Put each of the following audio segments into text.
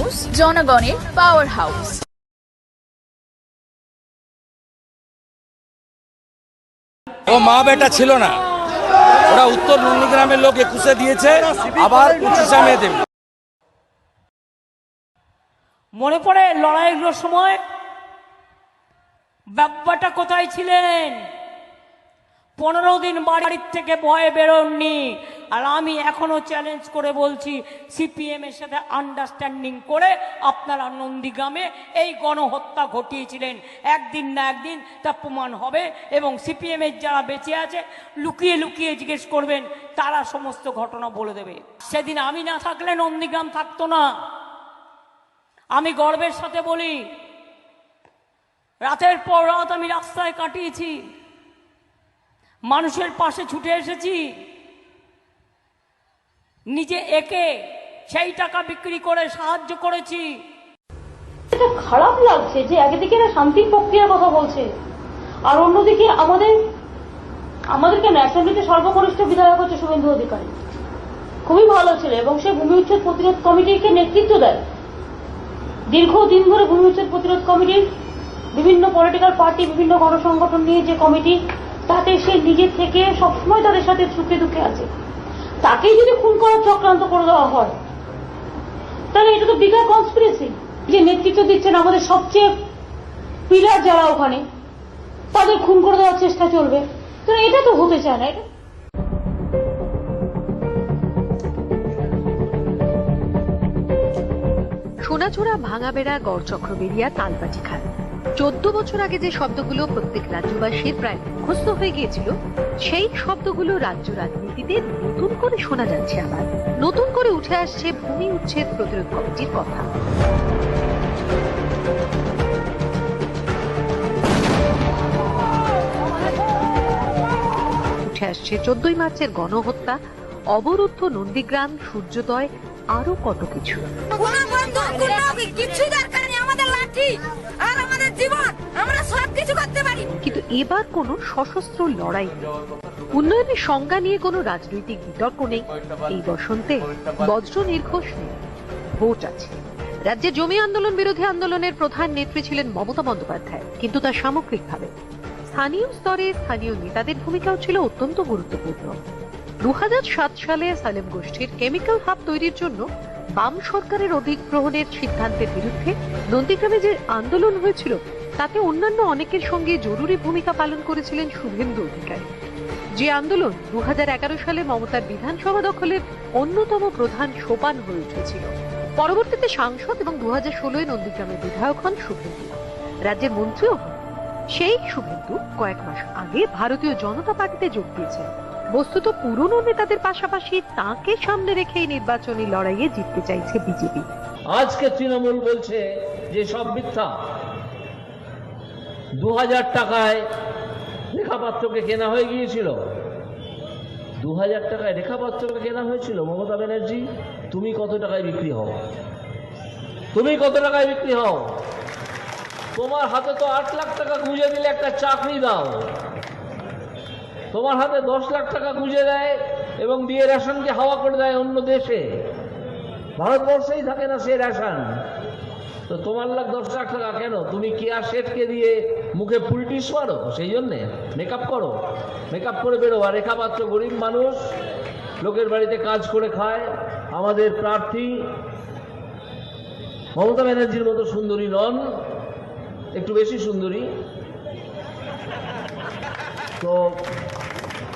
News, জনগণের power house. ও মা বেটা ছিল না, ওরা উত্তর নন্দীগ্রামের লোক 21-এ দিয়েছে, আবার 25-এ মে দেবে। মনে পড়ে লড়াইয়ের সময় বাব্বাটা কোথায় ছিলেন? 15 দিন বাড়ির থেকে ভয়ে বেরোননি। আর আমি এখনো চ্যালেঞ্জ করে বলছি, সিপিএম এর সাথে আন্ডারস্ট্যান্ডিং করে আপনারা নন্দীগ্রামে এই গণহত্যা ঘটিয়েছিলেন। একদিন না একদিন তা প্রমাণ হবে, এবং সিপিএম এর যারা বেঁচে আছে লুকিয়ে লুকিয়ে জিজ্ঞেস করবেন, তারা সমস্ত ঘটনা বলে দেবে। সেদিন আমি না থাকলে নন্দীগ্রাম থাকতো না। আমি গর্বের সাথে বলি, রাতের পর রাত আমি রাস্তায় কাটিয়েছি, মানুষের পাশে ছুটে এসেছি, নিজে একে সেই টাকা বিক্রি করে সাহায্য করেছি। এটা খারাপ লাগছে যে একদিকে এরা শান্তির প্রক্রিয়ার কথা বলছে, আর অন্যদিকে আমাদেরকে অ্যাসেম্বলিতে সর্বকনিষ্ঠ বিধায়ক হচ্ছে শুভেন্দু অধিকারী, খুবই ভালো ছিল এবং সে ভূমি উচ্ছেদ প্রতিরোধ কমিটিকে নেতৃত্ব দেয়। দীর্ঘদিন ধরে ভূমি উচ্ছেদ প্রতিরোধ কমিটির বিভিন্ন পলিটিক্যাল পার্টি, বিভিন্ন গণসংগঠন নিয়ে যে কমিটি, তাতে সে নিজের থেকে সবসময় তাদের সাথে সুখে দুঃখে আছে। তাকেই যদি খুন করার চক্রান্ত করে দেওয়া হয়, তাহলে এটা তো বিগার কনস্পিরেসি। যে নেতৃত্ব দিচ্ছেন আমাদের সবচেয়ে পিলার যারা ওখানে, তাদের খুন করে দেওয়ার চেষ্টা চলবে, তো এটা তো হতে চায় না। এটা সোনাচূড়া, ভাঙাবেড়া, গড়চক্র বেরিয়া, তালপাটি খাল, 14 বছর আগে যে শব্দগুলো প্রত্যেক রাজ্যবাসীর প্রায় মুখস্থ হয়ে গিয়েছিল, সেই শব্দগুলো রাজ্য রাজনীতিতে নতুন করে শোনা যাচ্ছে। আবার নতুন করে উঠে আসছে ভূমি উচ্ছেদ প্রতিরোধ কমিটির কথা। উঠে আসছে 14ই মার্চের গণহত্যা, অবরুদ্ধ নন্দীগ্রাম, সূর্যোদয়, আরো কত কিছু। কিন্তু এবার কোনো সশস্ত্র লড়াই নেই, উন্নয়নের সংজ্ঞা নিয়ে কোনো রাজনৈতিক বিতর্ক নেই। এই বসন্তে বজ্র নির্ঘোষ নেই, ভোট আছে। রাজ্যে জমি আন্দোলন বিরোধী আন্দোলনের প্রধান নেত্রী ছিলেন মমতা বন্দ্যোপাধ্যায়, কিন্তু তা সামগ্রিকভাবে। স্থানীয় স্তরে স্থানীয় নেতাদের ভূমিকাও ছিল অত্যন্ত গুরুত্বপূর্ণ। 2007 সালে সালেম গোষ্ঠীর কেমিক্যাল হাব তৈরির জন্য বাম সরকারের অধিগ্রহণের সিদ্ধান্তের বিরুদ্ধে নন্দীগ্রামে যে আন্দোলন হয়েছিল, তাতে অন্যান্য অনেকের সঙ্গে জরুরি ভূমিকা পালন করেছিলেন শুভেন্দু অধিকারী। যে আন্দোলন 2011 সালে মমতার বিধানসভা দখলের অন্যতম প্রধান সোপান হয়ে উঠেছিল। পরবর্তীতে সাংসদ এবং 2016 নন্দীগ্রামের বিধায়ক হন শুভেন্দু, রাজ্যের মন্ত্রীও হন। সেই শুভেন্দু কয়েক মাস আগে ভারতীয় জনতা পার্টিতে যোগ দিয়েছেন। বস্তুত পুরনো নেতাদের পাশাপাশি তাকে সামনে রেখে নির্বাচনী লড়াইয়ে জিততে চাইছে বিজেপি। আজকে তৃণমূল বলছে যে সব মিথ্যা। 2000 টাকায় রেখাপাত্রকে কেনা হয়ে গিয়েছিল, 2000 টাকায় রেখাপাত্রকে কেনা হয়েছিল। মমতা ব্যানার্জি, তুমি কত টাকায় বিক্রি হও? তুমি কত টাকায় বিক্রি হও? তোমার হাতে তো 8 লাখ টাকা গুঁজে দিলে একটা চাকরি দাও। তোমার হাতে 10 লাখ টাকা গুঁজে দেয় এবং দিয়ে রেশনকে হাওয়া করে দেয় অন্য দেশে। ভারতবর্ষেই থাকে না সে রেশন। তো তোমার 10 লাখ টাকা কেন? তুমি কেয়া শেঠকে দিয়ে মুখে পুলটিস মারো, সেই জন্যে মেকআপ করো, মেকআপ করে বেরো। আর রেখাপাত্র গরিব মানুষ, লোকের বাড়িতে কাজ করে খায়। আমাদের প্রার্থী মমতা ব্যানার্জির মতো সুন্দরী নন, একটু বেশি সুন্দরী। তো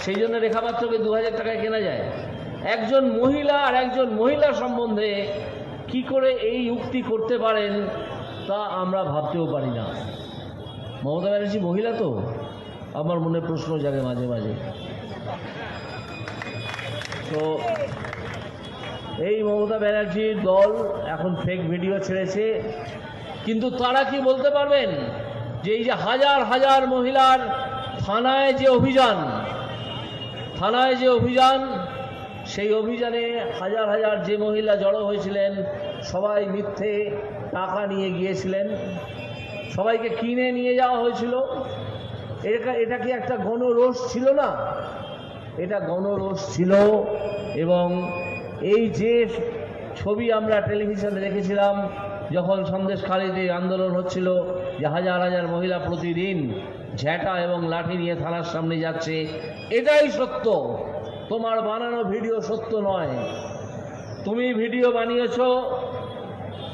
সেই জন্য রেখাপাত্রকে 2000 টাকায় কেনা যায়। একজন মহিলা আর একজন মহিলা সম্বন্ধে কি করে এই উক্তি করতে পারেন তা আমরা ভাবতেও পারি না। মমতা ব্যানার্জি মহিলা তো, আমার মনে প্রশ্ন জাগে মাঝে মাঝে। তো এই মমতা ব্যানার্জির দল এখন ফেক ভিডিও ছেড়েছে, কিন্তু তারা কি বলতে পারবেন যে এই যে হাজার হাজার মহিলার থানায় যে অভিযান, সেই অভিযানে হাজার হাজার যে মহিলা জড়ো হয়েছিলেন, সবাই মিথ্যে টাকা নিয়ে গিয়েছিলেন, সবাইকে কিনে নিয়ে যাওয়া হয়েছিল। এটা কি একটা গণরোষ ছিল না? এটা গণরোষ ছিল। এবং এই যে ছবি আমরা টেলিভিশনে দেখেছিলাম যখন সন্দেশখালীতে আন্দোলন হচ্ছিল, যে হাজার হাজার মহিলা প্রতিদিন ঝ্যাঁটা এবং লাঠি নিয়ে থানার সামনে যাচ্ছে। এটাই সত্য, তোমার বানানো ভিডিও সত্য নয়। তুমি ভিডিও বানিয়েছো,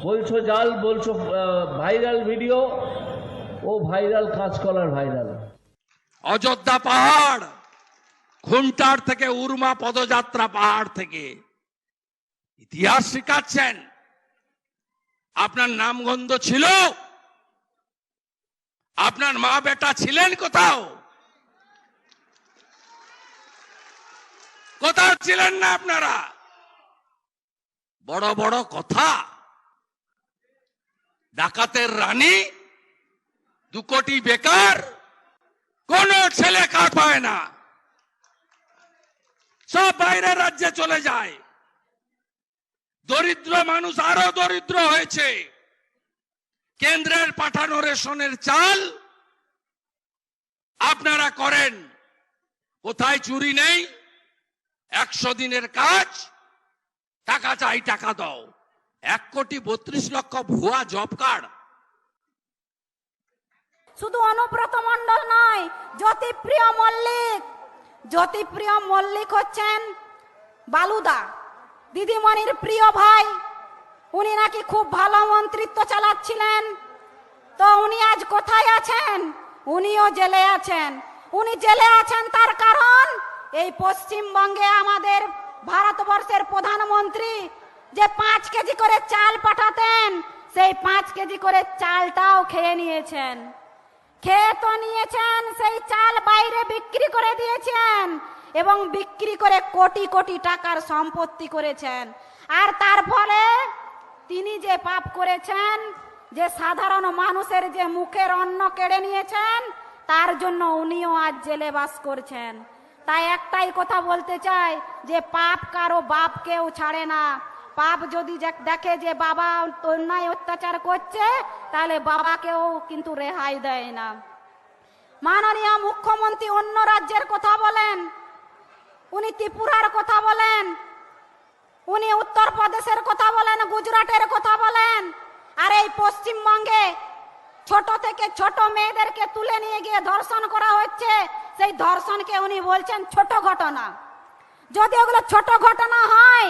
বলছো জাল, বলছো ভাইরাল ভিডিও, ও ভাইরাল কাঁচকলার ভাইরাল। অযোধ্যা পাহাড়, খুনটার থেকে উর্মা পদযাত্রা পাহাড় থেকে ইতিহাস শেখাচ্ছেন। আপনার নামগন্ধ ছিল? আপনার মা বেটা ছিলেন কোথাও? কোথাও ছিলেন না আপনারা? বড় বড় কথা। ডাকাতের রানী, 2 কোটি বেকার, কোন ছেলে কাজ পায় না, সব বাইরের রাজ্যে চলে যায়। দরিদ্র মানুষ আরো দরিদ্র হয়েছে। কেন্দ্রের পাঠানো রেশনের চাল আপনারা করেন। কোথায় চুরি নেই? 100 দিনের কাজ, টাকা চাই, টাকা দাও। 1,32,00,000 ভুয়া জব কার্ড। শুধু অনুব্রত মণ্ডল নয়, জ্যোতিপ্রিয় মল্লিক হচ্ছেন বালুদা, দিদিমণির প্রিয় ভাই। উনি নাকি খুব ভালো মন্ত্রিত্ব চালাচ্ছিলেন। তো উনি আজ কোথায় আছেন? উনিও জেলে আছেন। উনি জেলে আছেন তার কারণ, এই পশ্চিমবঙ্গে আমাদের ভারতবর্ষের প্রধানমন্ত্রী যে 5 কেজি করে চাল পাঠাতেন, সেই 5 কেজি করে চালটাও খেয়ে নিয়েছেন। খেয়ে তো নিয়েছেন, সেই চাল বাইরে বিক্রি করে দিয়েছেন এবং বিক্রি করে কোটি কোটি টাকার সম্পত্তি করেছেন। আর তার ফলে তিনি যে পাপ করেছেন, যে সাধারণ মানুষের যে মুখের অন্ন কেড়ে নিয়েছেন, তার জন্য উনিও আজ জেলে বাস করছেন। তাই একটাই কথা বলতে চাই, যে পাপ কারো বাপকেও ছাড়ে না। পাপ যদি দেখে যে বাবা অন্যায় অত্যাচার করছে, তাহলে বাবাকেও কিন্তু রেহাই দেয় না। মাননীয় মুখ্যমন্ত্রী অন্য রাজ্যের কথা বলেন, উনি ত্রিপুরার কথা বলেন, উনি উত্তরপ্রদেশের কথা বলেন, গুজরাটের কথা বলেন। আর এই পশ্চিমবঙ্গে ছোট থেকে ছোট মেয়েদেরকে তুলে নিয়ে গিয়ে ধর্ষণ করা হচ্ছে, সেই ধর্ষণকে উনি বলছেন ছোট ঘটনা। যদি ওগুলো ছোট ঘটনা হয়,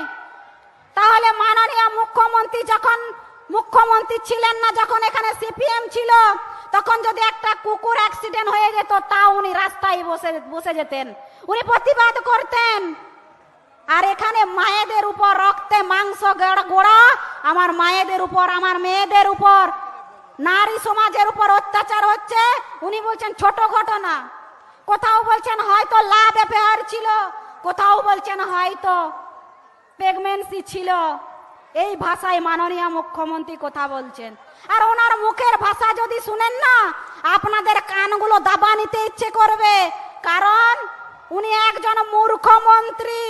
তাহলে মাননীয় মুখ্যমন্ত্রী যখন মুখ্যমন্ত্রী ছিলেন না, যখন এখানে সিপিএম ছিল, তখন যদি একটা কুকুর অ্যাক্সিডেন্ট হয়ে যেত, তাও উনি রাস্তায় বসে যেতেন, উনি প্রতিবাদ করতেন। আর এখানে মায়েদের উপর রক্তে মাংস গোড়া, আমার মায়েদের উপর, আমার মেয়েদের উপর, নারী সমাজের উপর অত্যাচার হচ্ছে, উনি বলছেন ছোট ঘটনা। কোথাও বলছেন হয়তো লাভ অ্যাফেয়ার ছিল, কোথাও বলছেন হয়তো প্রেগন্যান্সি ছিল। এই ভাষায় মাননীয় মুখ্যমন্ত্রী কথা বলছেন। আর ওনার মুখের ভাষা যদি শুনেন না, আপনাদের কানগুলো দাবা নিতে ইচ্ছে করবে। কারণ উনি একজন মূর্খ মন্ত্রী।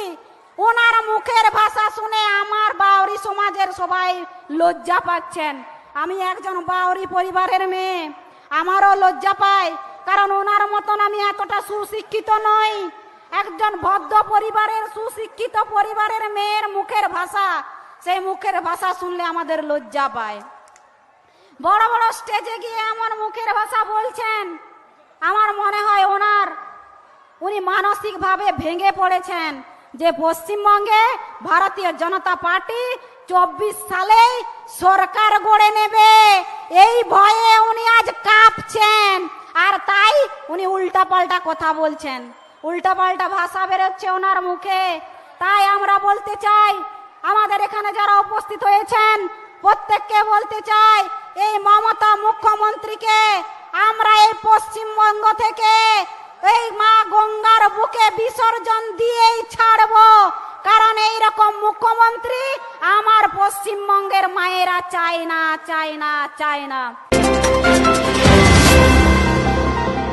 ওনার মুখের ভাষা শুনে আমার বাউরি সমাজের সবাই লজ্জা পাচ্ছেন। আমি একজন বাউরি পরিবারের মেয়ে, আমারও লজ্জা পাই। কারণ ওনার মতন আমি এতটা সুশিক্ষিত নই। একজন ভদ্র পরিবারের, সুশিক্ষিত পরিবারের মেয়ের মুখের ভাষা, সেই মুখের ভাষা শুনলে আমাদের লজ্জা পায়। বড় বড় স্টেজে গিয়ে এমন মুখের ভাষা বলছেন, আমার মনে হয় উনি মানসিকভাবে ভেঙে পড়েছেন। যে পশ্চিমবঙ্গে ভারতীয় জনতা পার্টি 24 সালে সরকার গড়ে নেবে, এই ভয়ে উনি আজ কাঁপছেন। আর তাই উনি উল্টাপাল্টা কথা বলছেন, উল্টাপাল্টা ভাষা বেরোচ্ছে ওনার মুখে। তাই আমরা বলতে চাই, আমাদের এখানে যারা উপস্থিত হয়েছেন প্রত্যেককে বলতে চাই, এই মমতা মুখ্যমন্ত্রীকে আমরা এই পশ্চিমবঙ্গ থেকে এই মা গঙ্গার বুকে বিসর্জন দিয়েই ছাড়বো। কারণ এই রকম মুখ্যমন্ত্রী আমার পশ্চিমবঙ্গের মায়েরা চায় না, চায় না, চায় না।